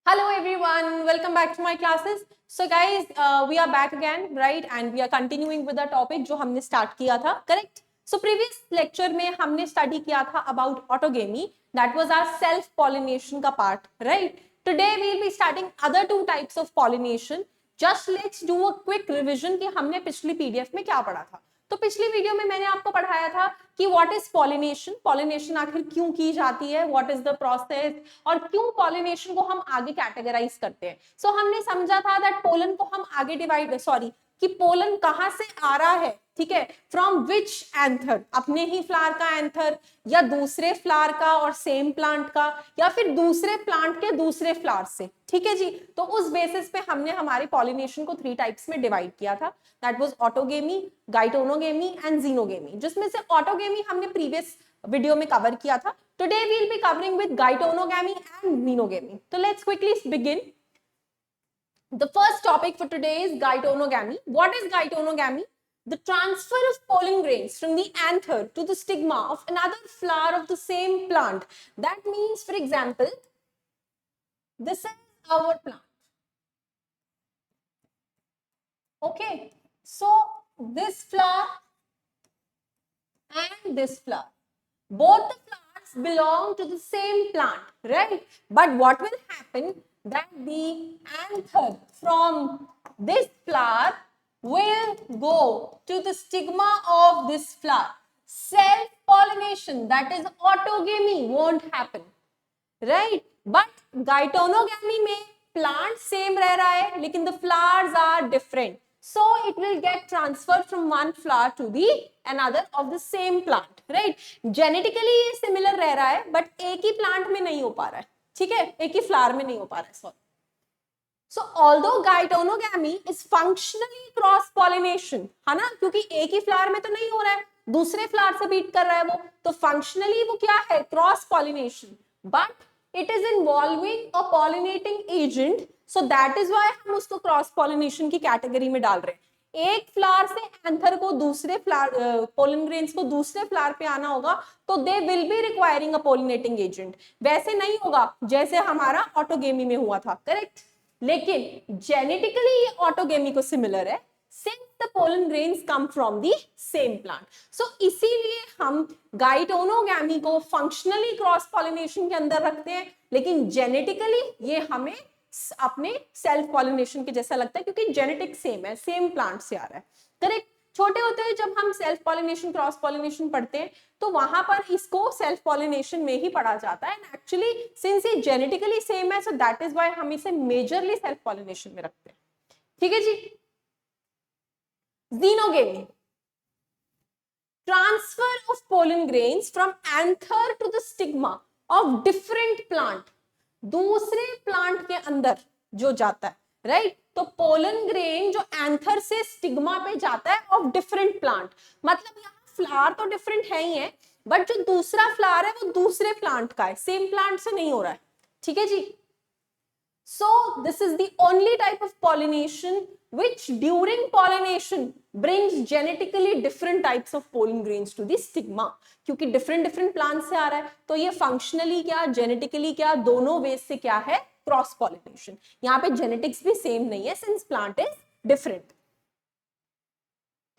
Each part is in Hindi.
Hello everyone, welcome back to my classes. So guys, we are back again, right? And we are continuing with the topic जो हमने start किया था, correct? So previous lecture में हमने study किया था about autogamy. That was our self pollination का part, right? Today we will be starting other two types of pollination. Just let's do a quick revision कि हमने पिछली PDF में क्या पढ़ा था. तो पिछली वीडियो में मैंने आपको पढ़ाया था कि व्हाट इज पॉलिनेशन, पॉलिनेशन आखिर क्यों की जाती है, व्हाट इज द प्रोसेस और क्यों पॉलिनेशन को हम आगे कैटेगराइज करते हैं. सो हमने समझा था दैट पोलन को हम आगे डिवाइड कि पोलन कहां से आ रहा है, ठीक है, फ्रॉम विच एंथर, अपने ही फ्लावर का एंथर या दूसरे फ्लावर का और सेम प्लांट का या फिर दूसरे प्लांट के दूसरे फ्लावर से, ठीक है जी. तो उस बेसिस पे हमने हमारे पॉलिनेशन को 3 टाइप्स में डिवाइड किया था. That was autogamy, geitonogamy and xenogamy, जिसमें से ऑटोगेमी हमने प्रीवियस वीडियो में कवर किया था. Today we will be covering with geitonogamy and xenogamy. तो let's quickly begin. The first topic for today is gaetonogamy. What is gaetonogamy? The transfer of pollen grains from the anther to the stigma of another flower of the same plant. That means, for example, this is our plant. Okay, so this flower and this flower, both the flowers belong to the same plant, right? But what will happen? That the anther from this flower will go to the stigma of this flower. Self-pollination, that is autogamy, won't happen, right? But gaetonogamy में plant same रह रहा है, लेकिन the flowers are different. So it will get transferred from one flower to the another of the same plant, right? Genetically ये similar रह रहा है, but एक ही plant में नहीं हो पा रहा है, ठीक है, एक ही फ्लावर में नहीं हो पा रहा है. Sorry. So although geitonogamy is functionally cross pollination, है ना, क्योंकि एक ही फ्लावर में तो नहीं हो रहा है, दूसरे फ्लावर से बीट कर रहा है वो, तो फंक्शनली वो क्या है, cross pollination. But it is involving a pollinating agent, so that is why हम उसको क्रॉस पॉलिनेशन की कैटेगरी में डाल रहे हैं. एक फ्लावर से एंथर को दूसरे फ्लावर, पोलन ग्रेन्स को दूसरे फ्लावर पे आना होगा, तो they will be requiring a pollinating agent. वैसे नहीं होगा जैसे हमारा ऑटोगेमी में हुआ था, करेक्ट. लेकिन जेनेटिकली ये ऑटोगेमी को सिमिलर है, since the pollen grains come from the same plant. So इसीलिए हम गाइटोनोगैमी को फंक्शनली क्रॉस पॉलिनेशन के अंदर रखते हैं, लेकिन जेनेटिकली ये हमें अपने सेल्फ पॉलिनेशन के जैसा लगता है, क्योंकि जेनेटिक सेम है, सेम प्लांट से आ रहा है, करेक्ट. छोटे होते हैं जब हम सेल्फ पॉलिनेशन क्रॉस पॉलिनेशन पढ़ते हैं, तो वहां पर इसको सेल्फ पॉलिनेशन में ही पढ़ा जाता है. एंड एक्चुअली सिंस ये जेनेटिकली सेम है, सो दैट इज व्हाई हम इसे मेजरली सेल्फ पॉलिनेशन में रखते हैं, ठीक है जी. Xenogamy, transfer of pollen grains from anther to the stigma of different plant, दूसरे प्लांट के अंदर जो जाता है, राइट. तो पोलन ग्रेन जो एंथर से स्टिग्मा पे जाता है ऑफ डिफरेंट प्लांट, मतलब यहाँ फ्लावर तो डिफरेंट है ही है, बट जो दूसरा फ्लावर है वो दूसरे प्लांट का है, सेम प्लांट से नहीं हो रहा है, ठीक है जी. So this is the only type of pollination which during pollination brings genetically different types of pollen grains to the stigma. क्योंकि different plants से आ रहा है, तो ये functionally क्या, genetically क्या, दोनों ways से क्या है, क्रॉस पॉलिनेशन. यहाँ पे जेनेटिक्स भी सेम नहीं है, सिंस प्लांट इज डिफरेंट,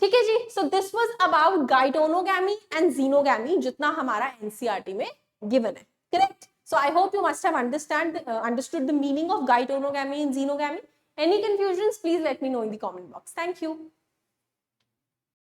ठीक है जी. So this was about geitonogamy and xenogamy, जितना हमारा एनसीईआरटी में गिवन है, correct. So I hope you must have understood the meaning of gaetonogamy and xenogamy. Any confusions, please let me know in the comment box. Thank you.